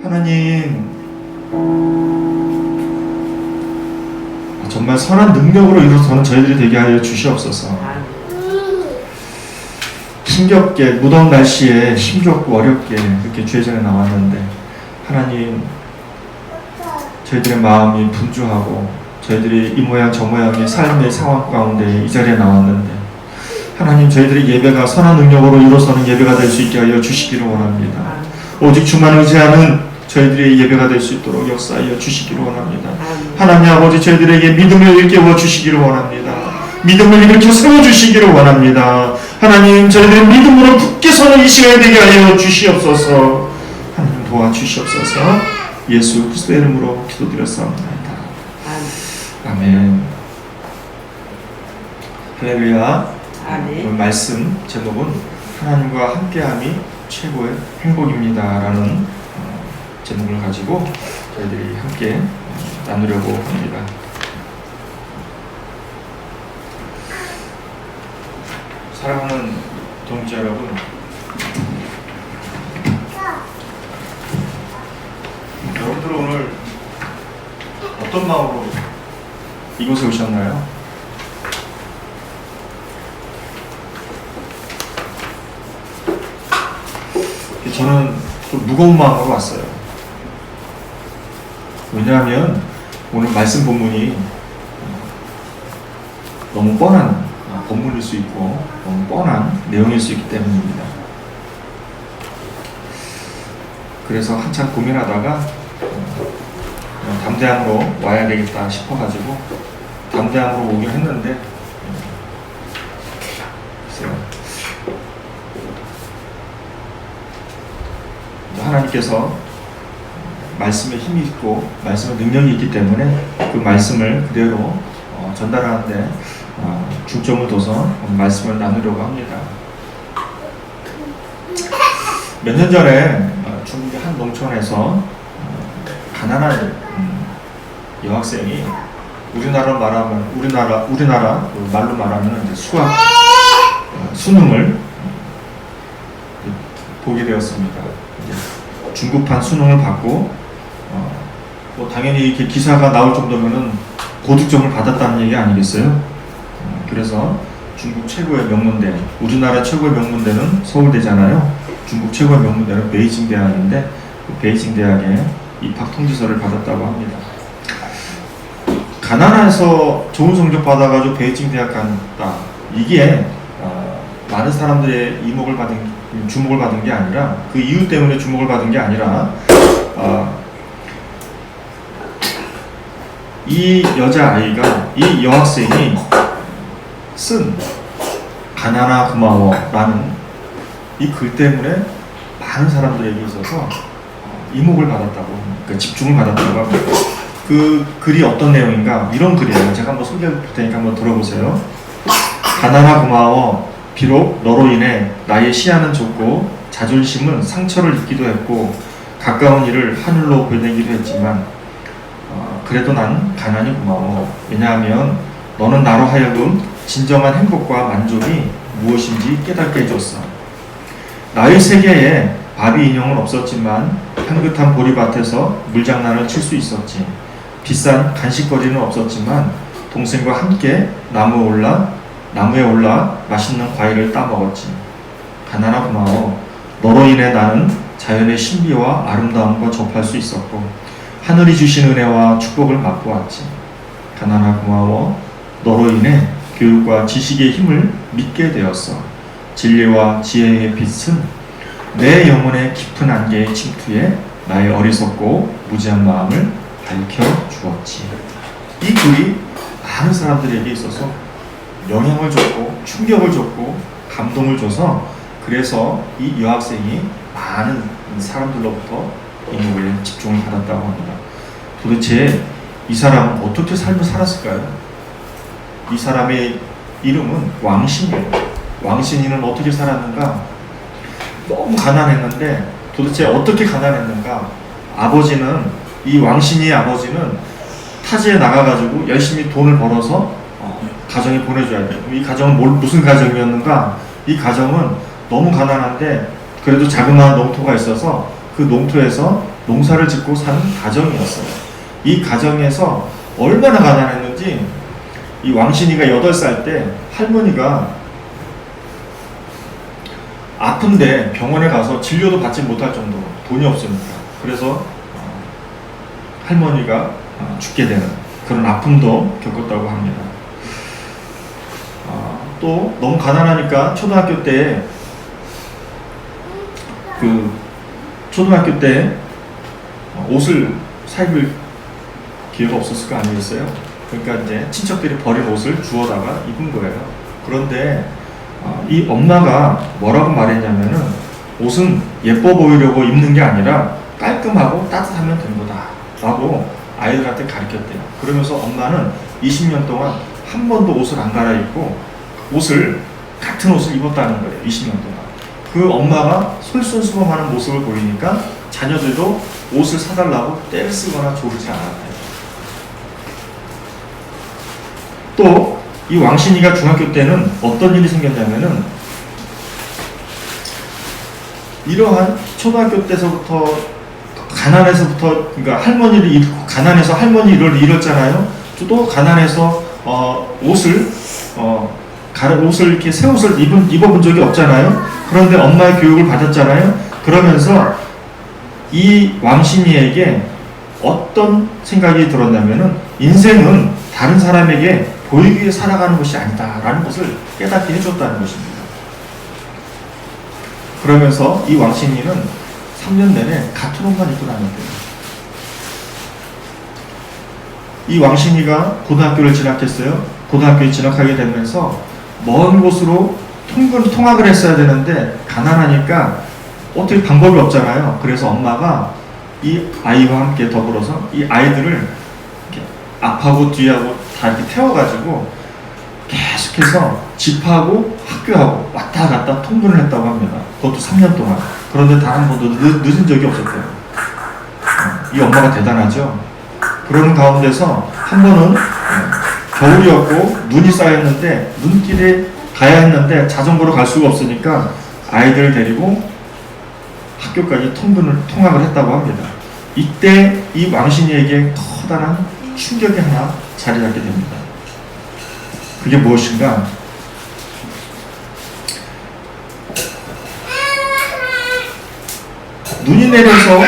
하나님, 정말 선한 능력으로 일어서는 저희들이 되게 하여 주시옵소서. 힘겹게 무더운 날씨에 힘겹고 어렵게 그렇게 주의 전에 나왔는데 하나님, 저희들의 마음이 분주하고 저희들이 이 모양 저 모양의 삶의 상황 가운데 이 자리에 나왔는데 하나님, 저희들의 예배가 선한 능력으로 일어서는 예배가 될 수 있게 하여 주시기를 원합니다. 오직 주만 의지하는 저희들의 예배가 될 수 있도록 역사하여 주시기를 원합니다. 하나님 아버지, 저희들에게 믿음을 일깨워 주시기를 원합니다. 믿음을 일으켜 세워주시기를 원합니다. 하나님, 저희들의 믿음으로 굳게 서는 이 시간이 되게 하여 주시옵소서. 하나님 도와주시옵소서. 예수 그리스도의 이름으로 기도드렸사옵나이다. 아멘. 할렐루야. 오늘 말씀 제목은 하나님과 함께함이 최고의 행복입니다 라는 제목을 가지고 저희들이 함께 나누려고 합니다. 사랑하는 동역자 여러분, 여러분들은 오늘 어떤 마음으로 이곳에 오셨나요? 저는 좀 무거운 마음으로 왔어요. 왜냐하면 오늘 말씀 본문이 너무 뻔한 본문일 수 있고 너무 뻔한 내용일 수 있기 때문입니다. 그래서 한참 고민하다가 담대함으로 와야 되겠다 싶어가지고 담대함으로 오긴 했는데 글쎄요, 하나님께서 말씀에 힘이 있고 말씀에 능력이 있기 때문에 그 말씀을 그대로 전달하는데 중점을 둬서 말씀을 나누려고 합니다. 몇 년 전에 중국의 한 농촌에서 가난한 여학생이 우리나라 말로 말하면 수능을 보게 되었습니다. 중급판 수능을 받고 뭐 당연히 이렇게 기사가 나올 정도면은 고득점을 받았다는 얘기 아니겠어요? 그래서 중국 최고의 명문대, 우리나라 최고의 명문대는 서울대잖아요. 중국 최고의 명문대는 베이징 대학인데 그 베이징 대학에 입학 통지서를 받았다고 합니다. 가난해서 좋은 성적 받아가지고 베이징 대학 간다. 이게 많은 사람들의 주목을 받은 게 아니라, 그 이유 때문에 주목을 받은 게 아니라 이 여자아이가, 이 여학생이 쓴 가난아 고마워 라는 이 글 때문에 많은 사람들에게 있어서 이목을 받았다고, 그러니까 집중을 받았다고 합니다. 그 글이 어떤 내용인가? 이런 글이에요. 제가 한번 소개해 볼 테니까 한번 들어보세요. 가난아 고마워. 비록 너로 인해 나의 시야는 좁고 자존심은 상처를 입기도 했고 가까운 일을 하늘로 보내기도 했지만 그래도 난 가난이 고마워. 왜냐하면 너는 나로 하여금 진정한 행복과 만족이 무엇인지 깨닫게 해줬어. 나의 세계에 바비 인형은 없었지만 향긋한 보리밭에서 물장난을 칠 수 있었지. 비싼 간식거리는 없었지만 동생과 함께 나무에 올라 맛있는 과일을 따먹었지. 가난아 고마워. 너로 인해 나는 자연의 신비와 아름다움과 접할 수 있었고 하늘이 주신 은혜와 축복을 맛보았지. 가난아 고마워. 너로 인해 교육과 지식의 힘을 믿게 되었어. 진리와 지혜의 빛은 내 영혼의 깊은 안개의 침투에 나의 어리석고 무지한 마음을 밝혀주었지. 이 글이 많은 사람들에게 있어서 영향을 줬고 충격을 줬고 감동을 줘서, 그래서 이 여학생이 많은 사람들로부터 이목을 집중을 받았다고 합니다. 도대체 이 사람은 어떻게 삶을 살았을까요? 이 사람의 이름은 왕신이에요. 왕신이는 어떻게 살았는가? 너무 가난했는데 도대체 어떻게 가난했는가? 이 왕신이의 아버지는 타지에 나가가지고 열심히 돈을 벌어서 가정에 보내줘야 돼요. 이 가정은 무슨 가정이었는가? 이 가정은 너무 가난한데 그래도 자그마한 농토가 있어서 그 농토에서 농사를 짓고 사는 가정이었어요. 이 가정에서 얼마나 가난했는지 이 왕신이가 8살 때 할머니가 아픈데 병원에 가서 진료도 받지 못할 정도로 돈이 없으니까 그래서 할머니가 죽게 되는 그런 아픔도 겪었다고 합니다. 또 너무 가난하니까 초등학교 때 옷을 사입을 기회가 없었을 거 아니겠어요? 그러니까 이제 친척들이 버린 옷을 주워다가 입은 거예요. 그런데 이 엄마가 뭐라고 말했냐면은 옷은 예뻐 보이려고 입는 게 아니라 깔끔하고 따뜻하면 된 거다 라고 아이들한테 가르쳤대요. 그러면서 엄마는 20년 동안 한 번도 옷을 안 갈아입고 같은 옷을 입었다는 거예요. 20년 동안. 그 엄마가 솔선수범하는 모습을 보이니까 자녀들도 옷을 사달라고 떼를 쓰거나 조르지 않았대요. 또 이 왕신이가 중학교 때는 어떤 일이 생겼냐면은 이러한 초등학교 때서부터 가난해서부터 그러니까 할머니를 잃고 가난해서 할머니를 잃었잖아요. 또 가난해서 옷을 이렇게 새 옷을 입어본 적이 없잖아요. 그런데 엄마의 교육을 받았잖아요. 그러면서 이 왕신이에게 어떤 생각이 들었냐면은 인생은 다른 사람에게 보이기 위해 살아가는 것이 아니다라는 것을 깨닫게 해줬다는 것입니다. 그러면서 이 왕신이는 3년 내내 같은 옷만 입고 다녔대요. 이 왕신이가 고등학교를 진학했어요. 고등학교에 진학하게 되면서 먼 곳으로 통학을 했어야 되는데 가난하니까 어떻게 방법이 없잖아요. 그래서 엄마가 이 아이와 함께 더불어서 이 아이들을 이렇게 앞하고 뒤하고 다 이렇게 태워가지고 계속해서 집하고 학교하고 왔다 갔다 통근을 했다고 합니다. 그것도 3년 동안. 그런데 단 한 번도 늦은 적이 없었대요. 이 엄마가 대단하죠. 그러는 가운데서 한 번은 겨울이었고 눈이 쌓였는데 눈길에 가야 했는데 자전거로 갈 수가 없으니까 아이들을 데리고 학교까지 통학을 했다고 합니다. 이때 이 왕신이에게 커다란 충격이 하나 자리 잡게 됩니다. 그게 무엇인가? 눈이 내려서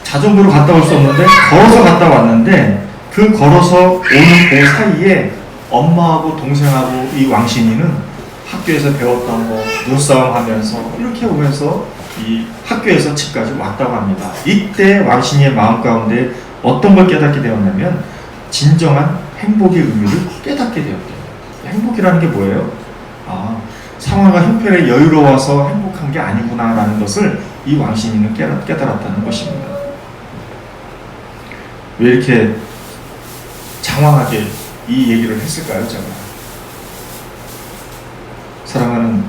자전거로 갔다 올 수 없는데 걸어서 갔다 왔는데 그 걸어서 오는 그 사이에 엄마하고 동생하고 이 왕신이는 학교에서 배웠던 거 눈싸움 하면서 이렇게 오면서 이 학교에서 집까지 왔다고 합니다. 이때 왕신이의 마음 가운데 어떤 걸 깨닫게 되었냐면 진정한 행복의 의미를 깨닫게 되었대요. 행복이라는 게 뭐예요? 상황과 형편에 여유로워서 행복한 게 아니구나라는 것을 이 왕신이는 깨달았다는 것입니다. 왜 이렇게 장황하게 이 얘기를 했을까요, 제가? 사랑하는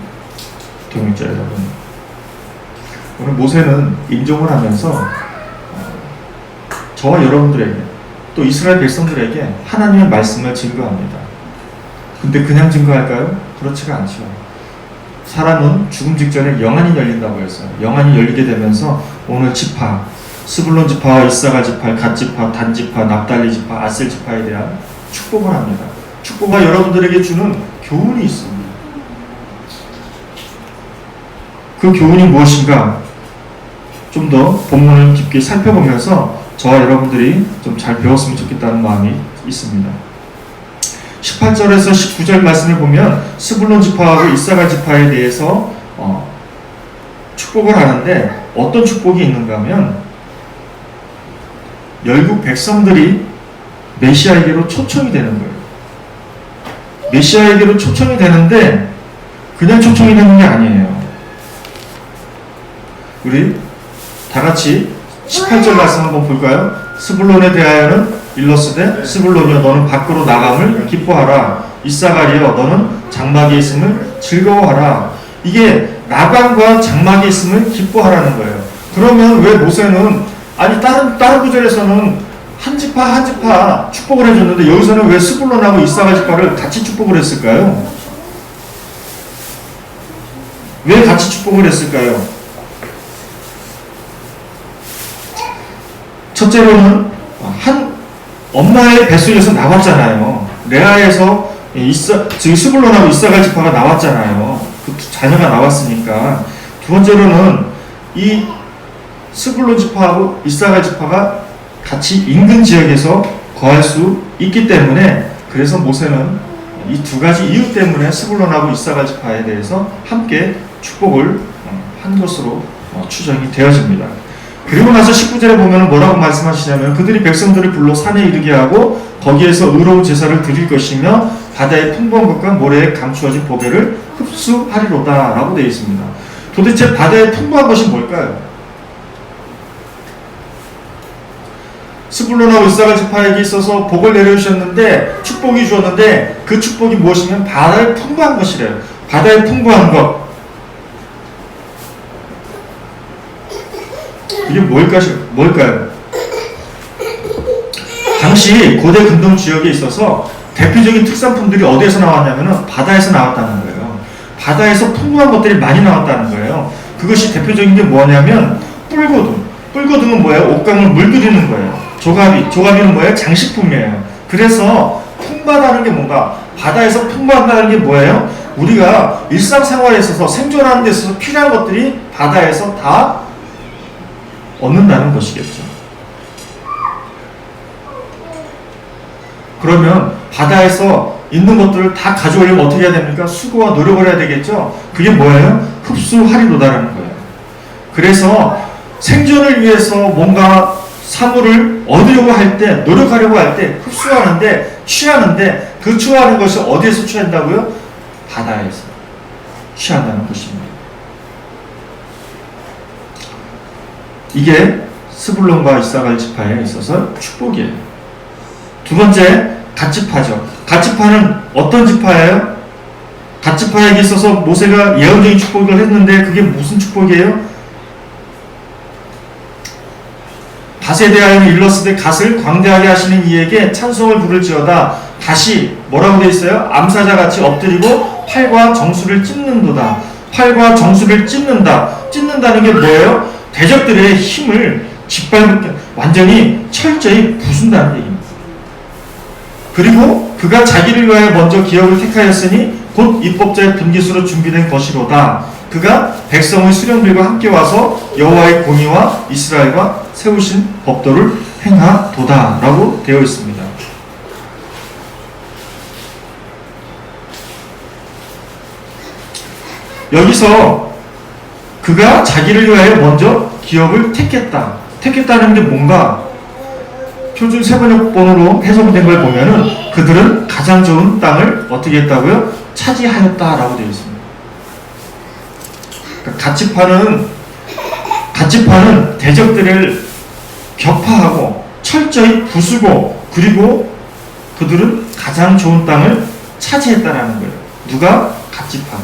동역자 여러분, 오늘 모세는 임종을 하면서 저와 여러분들에게 또 이스라엘 백성들에게 하나님의 말씀을 증거합니다. 근데 그냥 증거할까요? 그렇지가 않죠. 사람은 죽음 직전에 영안이 열린다고 했어요. 영안이 열리게 되면서 오늘 지파, 스불론 지파와 이사갈 지파, 갓 지파, 단 지파, 납달리 지파, 아셀 지파에 대한 축복을 합니다. 축복과 여러분들에게 주는 교훈이 있습니다. 그 교훈이 무엇인가? 좀 더 본문을 깊게 살펴보면서 저와 여러분들이 좀 잘 배웠으면 좋겠다는 마음이 있습니다. 18절에서 19절 말씀을 보면 스불론 지파하고 이사갈 지파에 대해서 축복을 하는데 어떤 축복이 있는가 하면 열국 백성들이 메시아에게로 초청이 되는 거예요. 메시아에게로 초청이 되는데 그냥 초청이 되는 게 아니에요. 우리 다 같이 18절 말씀 한번 볼까요? 스불론에 대하여는 일러스되 스불론이여 너는 밖으로 나감을 기뻐하라. 이사갈이여 너는 장막에 있음을 즐거워하라. 이게 나감과 장막에 있음을 기뻐하라는 거예요. 그러면 왜 모세는 다른 구절에서는 한 지파 축복을 해줬는데 여기서는 왜 스불론하고 이사갈 지파를 같이 축복을 했을까요? 왜 같이 축복을 했을까요? 첫째로는 한 엄마의 뱃속에서 나왔잖아요. 레아에서 지금 스불론하고 이사갈 지파가 나왔잖아요. 그 자녀가 나왔으니까. 두 번째로는 이 스불론 지파하고 이사갈 지파가 같이 인근 지역에서 거할 수 있기 때문에, 그래서 모세는 이 두 가지 이유 때문에 스불론하고 이사갈 지파에 대해서 함께 축복을 한 것으로 추정이 되어집니다. 그리고 나서 19절에 보면 뭐라고 말씀하시냐면, 그들이 백성들을 불러 산에 이르게 하고 거기에서 의로운 제사를 드릴 것이며 바다의 풍부한 것과 모래에 감추어진 보배를 흡수하리로다 라고 되어 있습니다. 도대체 바다의 풍부한 것이 뭘까요? 스불론하고 이사갈 지파에게 있어서 복을 내려주셨는데, 축복이 주었는데, 그 축복이 무엇이면 바다의 풍부한 것이래요. 바다의 풍부한 것. 이게 뭘까요? 당시 고대 근동 지역에 있어서 대표적인 특산품들이 어디에서 나왔냐면 바다에서 나왔다는 거예요. 바다에서 풍부한 것들이 많이 나왔다는 거예요. 그것이 대표적인 게 뭐냐면 뿔고등. 뿔고등은 뭐예요? 옷감을 물들이는 거예요. 조가비는 뭐예요? 장식품이에요. 그래서 풍부하다는 게 뭔가, 바다에서 풍부하다는 게 뭐예요? 우리가 일상생활에 있어서 생존하는 데 있어서 필요한 것들이 바다에서 다 얻는다는 것이겠죠. 그러면 바다에서 있는 것들을 다 가져오려면 어떻게 해야 됩니까? 수고와 노력을 해야 되겠죠. 그게 뭐예요? 흡수하리로다라는 거예요. 그래서 생존을 위해서 뭔가 사물을 얻으려고 할 때, 노력하려고 할 때 흡수하는데, 취하는데, 그 취하는 것이 어디에서 취한다고요? 바다에서 취한다는 것입니다. 이게 스불론과 이사갈 지파에 있어서 축복이에요. 두 번째, 갓지파죠. 갓지파는 어떤 지파예요? 갓지파에게 있어서 모세가 예언적인 축복을 했는데, 그게 무슨 축복이에요? 갓에 대하여 일렀으되 갓을 광대하게 하시는 이에게 찬송을 부를지어다. 다시 뭐라고 되어 있어요? 암사자같이 엎드리고 팔과 정수를 찢는도다. 팔과 정수를 찢는다는 게 뭐예요? 대적들의 힘을 짓밟게 완전히 철저히 부순다는 얘기입니다. 그리고 그가 자기를 위하여 먼저 기업을 택하였으니 곧 입법자의 분깃으로 준비된 것이로다. 그가 백성의 수령들과 함께 와서 여호와의 공의와 이스라엘과 세우신 법도를 행하도다 라고 되어 있습니다. 여기서 그가 자기를 위하여 먼저 기업을 택했다. 택했다는 게 뭔가 표준 세번역본으로 해석된 걸 보면은 그들은 가장 좋은 땅을 어떻게 했다고요? 차지하였다라고 되어 있습니다. 그러니까 갓지파는 대적들을 격파하고 철저히 부수고, 그리고 그들은 가장 좋은 땅을 차지했다라는 거예요. 누가? 갓지파가.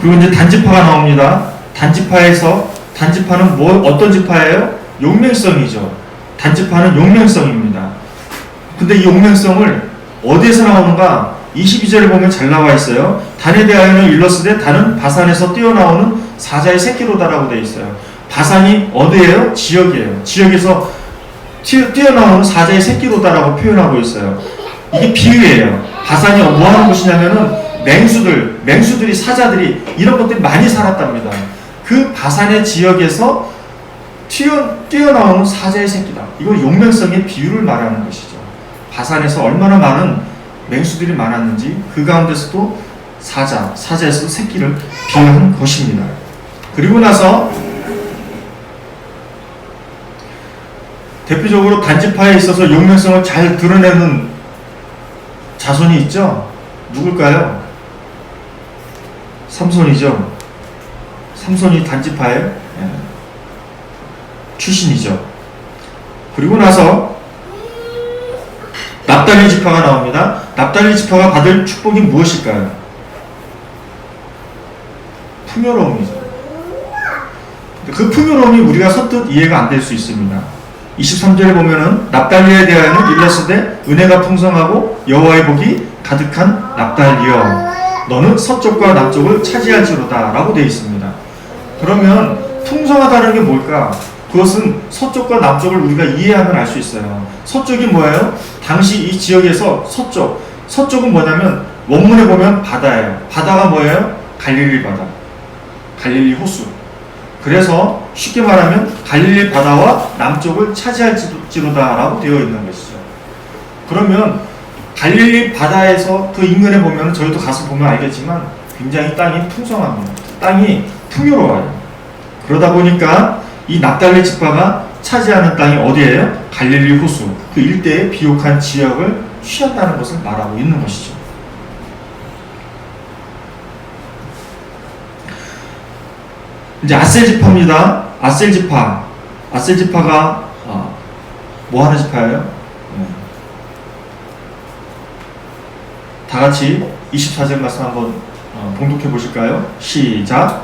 그리고 이제 단지파가 나옵니다. 단지파는 어떤 지파예요? 용맹성이죠. 단지파는 용맹성입니다. 근데 이 용맹성을 어디에서 나오는가? 22절에 보면 잘 나와 있어요. 단에 대하여는 일렀으되 단은 바산에서 뛰어나오는 사자의 새끼로다라고 되어 있어요. 바산이 어디예요? 지역이에요. 지역에서 뛰어나오는 사자의 새끼로다라고 표현하고 있어요. 이게 비유예요. 바산이 뭐 하는 곳이냐면은 맹수들이, 사자들이, 이런 것들이 많이 살았답니다. 그 바산의 지역에서 뛰어나오는 사자의 새끼다. 이건 용맹성의 비유를 말하는 것이죠. 바산에서 얼마나 많은 맹수들이 많았는지, 그 가운데서도 사자에서 새끼를 비유한 것입니다. 그리고 나서 대표적으로 단지파에 있어서 용맹성을 잘 드러내는 자손이 있죠. 누굴까요? 삼손이죠. 삼손이 단지파의 출신이죠. 그리고 나서 납달리 지파가 나옵니다. 납달리 지파가 받을 축복이 무엇일까요? 풍요로움이죠. 그 풍요로움이 우리가 선뜻 이해가 안 될 수 있습니다. 23절에 보면은 납달리에 대하여는 일렀으되 은혜가 풍성하고 여호와의 복이 가득한 납달리여 너는 서쪽과 남쪽을 차지할지로다 라고 되어 있습니다. 그러면 풍성하다는 게 뭘까? 그것은 서쪽과 남쪽을 우리가 이해하면 알 수 있어요. 서쪽이 뭐예요? 당시 이 지역에서 서쪽은 뭐냐면 원문에 보면 바다예요. 바다가 뭐예요? 갈릴리 바다, 갈릴리 호수. 그래서 쉽게 말하면 갈릴리 바다와 남쪽을 차지할지로다라고 되어 있는 것이죠. 그러면 갈릴리 바다에서 그 인근에 보면, 저희도 가서 보면 알겠지만 굉장히 땅이 풍성합니다. 땅이 풍요로워요. 그러다 보니까 이 납달리 지파가 차지하는 땅이 어디예요? 갈릴리 호수, 그 일대의 비옥한 지역을 취한다는 것을 말하고 있는 것이죠. 이제 아셀 지파입니다. 아셀 지파가 뭐 하는 지파예요? 다 같이 24절 말씀 한번 봉독해 보실까요? 시작.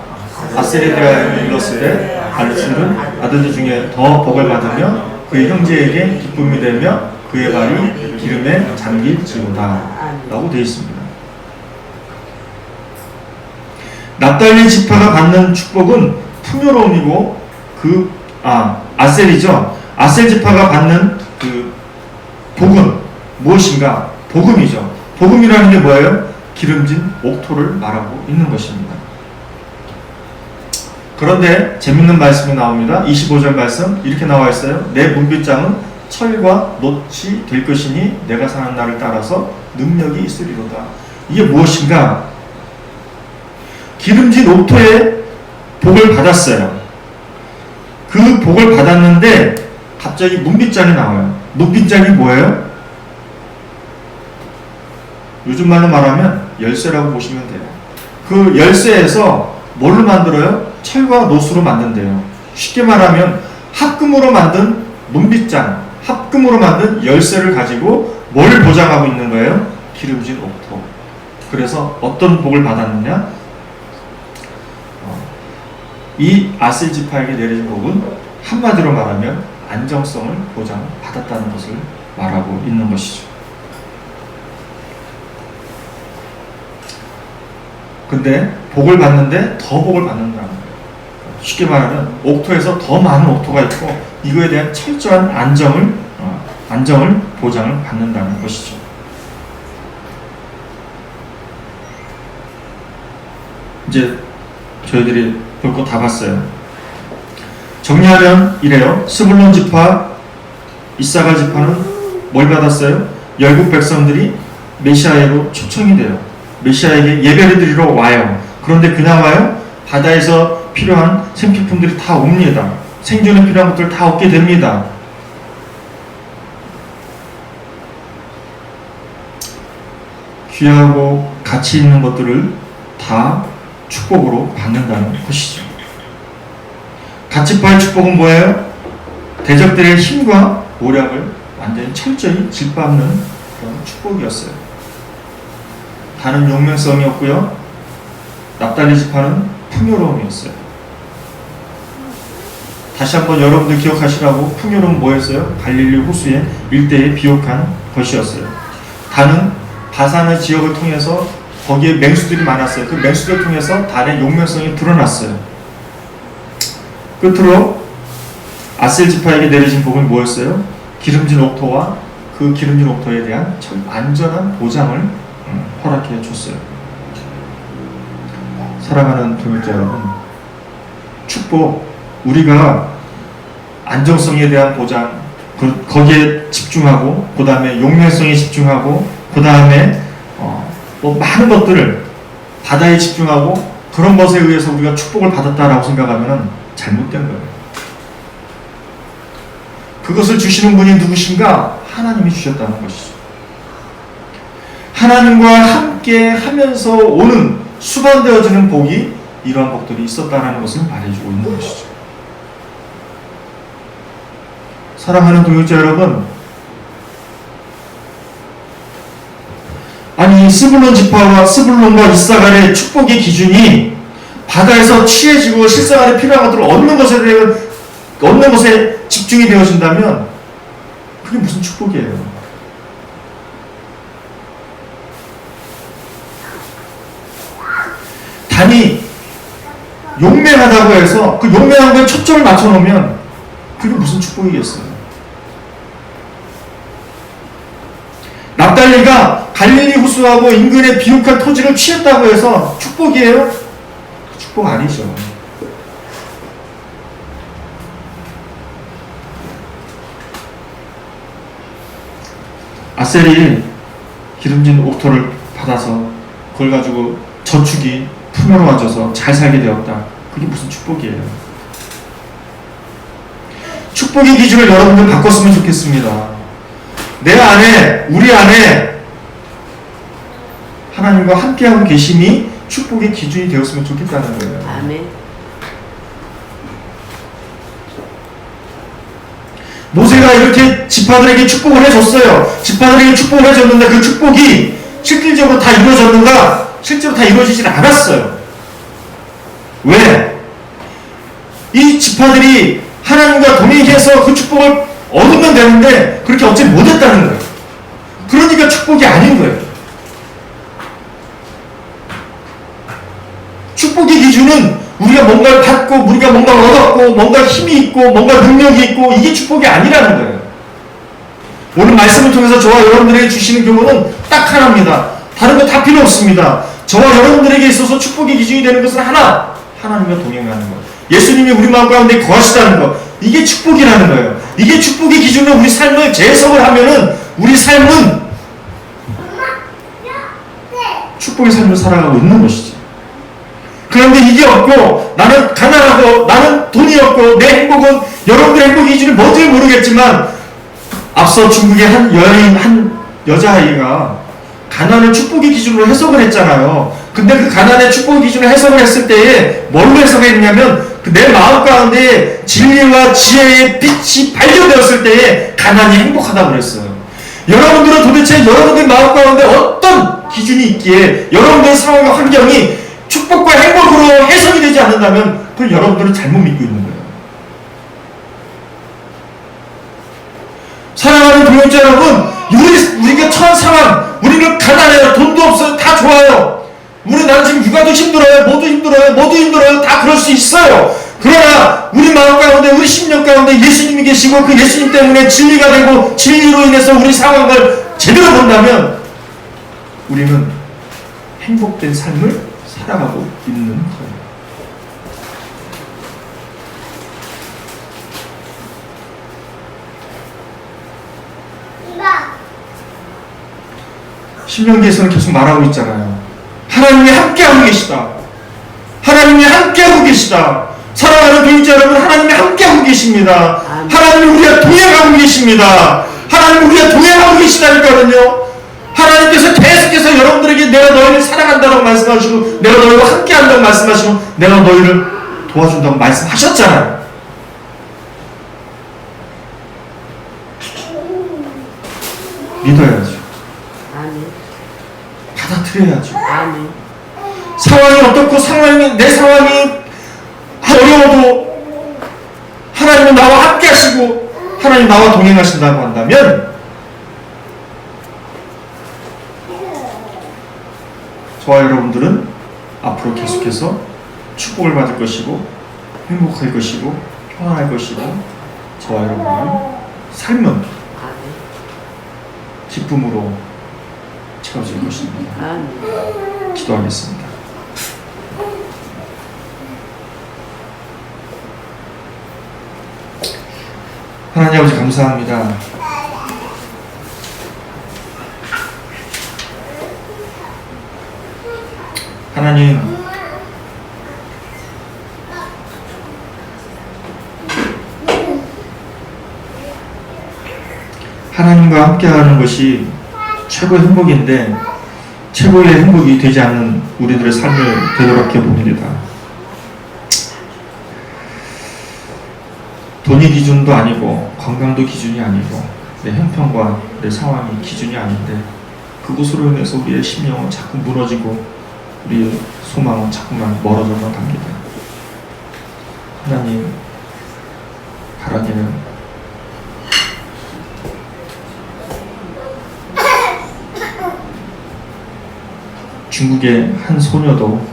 아셀에 대하여 일렀으되 알렉스는 아들들 중에 더 복을 받으며 그의 형제에게 기쁨이 되며 그의 발이 기름에 잠길지로다 라고 되어 있습니다. 납달리 지파가 받는 축복은 풍요로움이고 아셀이죠. 아셀 지파가 받는 그 복은 무엇인가? 복음이죠. 복음이라는 게 뭐예요? 기름진 옥토를 말하고 있는 것입니다. 그런데 재밌는 말씀이 나옵니다. 25절 말씀 이렇게 나와 있어요. 내 문빗장은 철과 놋이 될 것이니 내가 사는 날을 따라서 능력이 있으리로다. 이게 무엇인가? 기름진 옥토에 복을 받았어요. 그 복을 받았는데 갑자기 문빗장이 나와요. 문빗장이 뭐예요? 요즘 말로 말하면 열쇠라고 보시면 돼요. 그 열쇠에서 뭘로 만들어요? 철과 놋으로 만든대요. 쉽게 말하면 합금으로 만든 문빗장, 합금으로 만든 열쇠를 가지고 뭘 보장하고 있는 거예요? 기름진 옥토. 그래서 어떤 복을 받았느냐? 이 아셀 지파에게 내려진 복은 한마디로 말하면 안정성을 보장받았다는 것을 말하고 있는 것이죠. 근데 복을 받는데 더 복을 받는다는 거예요. 쉽게 말하면 옥토에서 더 많은 옥토가 있고 이거에 대한 철저한 안정을 보장을 받는다는 것이죠. 이제 저희들이 볼 거 다 봤어요. 정리하면 이래요. 스불론 지파, 이사갈 지파는 뭘 받았어요? 열국 백성들이 메시아에로 초청이 돼요. 메시아에게 예배를 드리러 와요. 그런데 그냥 와요? 바다에서 필요한 생필품들이 다 옵니다. 생존에 필요한 것들 다 얻게 됩니다. 귀하고 가치 있는 것들을 다 축복으로 받는다는 것이죠. 갓지파의 축복은 뭐예요? 대적들의 힘과 모략을 완전히 철저히 짓밟는 그런 축복이었어요. 다는 용맹성이었고요. 납달리 지파는 풍요로움이었어요. 다시 한번 여러분들 기억하시라고, 풍요로움은 뭐였어요? 갈릴리 호수의 일대에 비옥한 것이었어요. 다는 바산의 지역을 통해서 거기에 맹수들이 많았어요. 그 맹수들을 통해서 단의 용맹성이 드러났어요. 끝으로 아셀 지파에게 내려진 복은 뭐였어요? 기름진 옥토와 그 기름진 옥토에 대한 안전한 보장을 허락해 줬어요. 사랑하는 동역자 여러분, 축복, 우리가 안정성에 대한 보장, 거기에 집중하고, 그 다음에 용맹성에 집중하고, 그 다음에 많은 것들을 바다에 집중하고, 그런 것에 의해서 우리가 축복을 받았다라고 생각하면 잘못된 거예요. 그것을 주시는 분이 누구신가? 하나님이 주셨다는 것이죠. 하나님과 함께 하면서 오는 수반되어지는 복이 이러한 복들이 있었다는 것을 말해주고 있는 것이죠. 사랑하는 동역자 여러분, 아니 스불론 지파와 스불론과 이사갈의 축복의 기준이 바다에서 취해지고 실생활에 필요한 것들을 얻는 것에 집중이 되어진다면 그게 무슨 축복이에요? 단이 용맹하다고 해서 그 용맹한 거에 초점을 맞춰놓으면 그게 무슨 축복이겠어요? 납달리가 갈릴리 호수하고 인근의 비옥한 토지를 취했다고 해서 축복이에요? 축복 아니죠. 아셀이 기름진 옥토를 받아서 그걸 가지고 저축이 풍요로워져서 잘 살게 되었다. 그게 무슨 축복이에요? 축복의 기준을 여러분들 바꿨으면 좋겠습니다. 내 안에, 우리 안에 하나님과 함께하고 계심이 축복의 기준이 되었으면 좋겠다는 거예요. 아멘. 모세가 이렇게 지파들에게 축복을 해줬어요. 지파들에게 축복을 해줬는데 그 축복이 실질적으로 다 이루어졌는가? 실제로 다 이루어지진 않았어요. 왜? 이 지파들이 하나님과 동행해서 그 축복을 얻으면 되는데 그렇게 얻지 못했다는 거예요. 그러니까 축복이 아닌 거예요. 축복의 기준은 우리가 뭔가를 받고 우리가 뭔가를 얻었고 뭔가 힘이 있고 뭔가 능력이 있고 이게 축복이 아니라는 거예요. 오늘 말씀을 통해서 저와 여러분들에게 주시는 교훈은 딱 하나입니다. 다른 거 다 필요 없습니다. 저와 여러분들에게 있어서 축복의 기준이 되는 것은 하나, 하나님과 동행하는 것. 예수님이 우리 마음 가운데 거하시다는 것. 이게 축복이라는 거예요. 이게 축복의 기준으로 우리 삶을 재해석을 하면은 우리 삶은 축복의 삶을 살아가고 있는 것이지. 그런데 이게 없고 나는 가난하고 나는 돈이 없고 내 행복은 여러분들의 행복의 기준이 뭔지 모르겠지만 앞서 중국의 한 여자아이가 가난을 축복의 기준으로 해석을 했잖아요. 근데 그 가난의 축복의 기준으로 해석을 했을 때에 뭘로 해석했냐면 내 마음 가운데 진리와 지혜의 빛이 발견되었을 때에 가난이 행복하다고 그랬어요. 여러분들은 도대체 여러분들 마음 가운데 어떤 기준이 있기에 여러분들의 상황과 환경이 축복과 행복으로 해석이 되지 않는다면 그건 여러분들은 잘못 믿고 있는 거예요. 사랑하는 동역자 여러분, 우리가 처한 상황, 우리는 가난해요. 돈도 없어요. 다 좋아요. 나는 지금 육아도 힘들어요. 모두 힘들어요. 다 그럴 수 있어요. 그러나 우리 마음 가운데, 우리 심령 가운데 예수님이 계시고 그 예수님 때문에 진리가 되고 진리로 인해서 우리 상황을 제대로 본다면 우리는 행복된 삶을 살아가고 있는 거예요. 신명기에서는 계속 말하고 있잖아요. 하나님이 함께하고 계시다. 하나님이 함께하고 계시다. 사랑하는 교육자 여러분, 하나님이 함께하고 계십니다. 하나님이 우리와 동행하고 계십니다. 하나님이 우리와 동행하고 계시다니까요. 하나님께서 계속해서 여러분들에게 내가 너희를 사랑한다고 말씀하시고 내가 너희와 함께한다고 말씀하시고 내가 너희를 도와준다고 말씀하셨잖아요. 믿어야죠. 받아들여야죠. 상황이 어떻고 내 상황이 어려워도 하나님은 나와 함께 하시고 하나님 나와 동행하신다고 한다면 저와 여러분들은 앞으로 계속해서 축복을 받을 것이고 행복할 것이고 평안할 것이고 저와 여러분의 삶은 기쁨으로 채워질 것입니다. 기도하겠습니다. 하나님 아버지 감사합니다. 하나님, 하나님과 함께하는 것이 최고의 행복인데 최고의 행복이 되지 않는 우리들의 삶을 되돌아켜 봅니다. 돈이 기준도 아니고 건강도 기준이 아니고 내 형편과 내 상황이 기준이 아닌데 그것으로 인해서 우리의 심령은 자꾸 무너지고 우리의 소망은 자꾸만 멀어져만 갑니다. 하나님, 바라기는 중국의 한 소녀도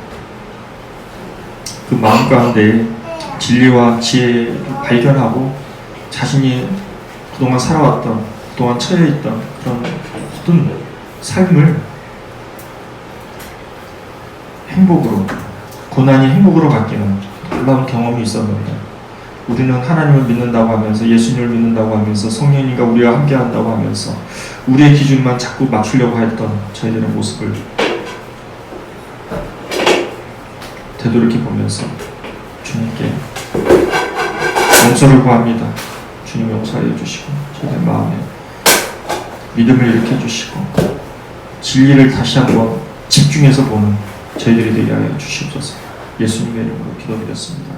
그 마음 가운데 진리와 지혜를 발견하고 자신이 그동안 살아왔던, 그동안 처해있던 그런 모든 삶을 행복으로, 고난이 행복으로 바뀌는 놀라운 경험이 있었는데, 우리는 하나님을 믿는다고 하면서, 예수님을 믿는다고 하면서, 성령님과 우리와 함께 한다고 하면서 우리의 기준만 자꾸 맞추려고 했던 저희들의 모습을 되돌이켜 보면서 주님께 용서를 구합니다. 주님 용서해 주시고 저희의 마음에 믿음을 일으켜 주시고 진리를 다시 한번 집중해서 보는 저희들이 되게 하여 주시옵소서. 예수님의 이름으로 기도드렸습니다.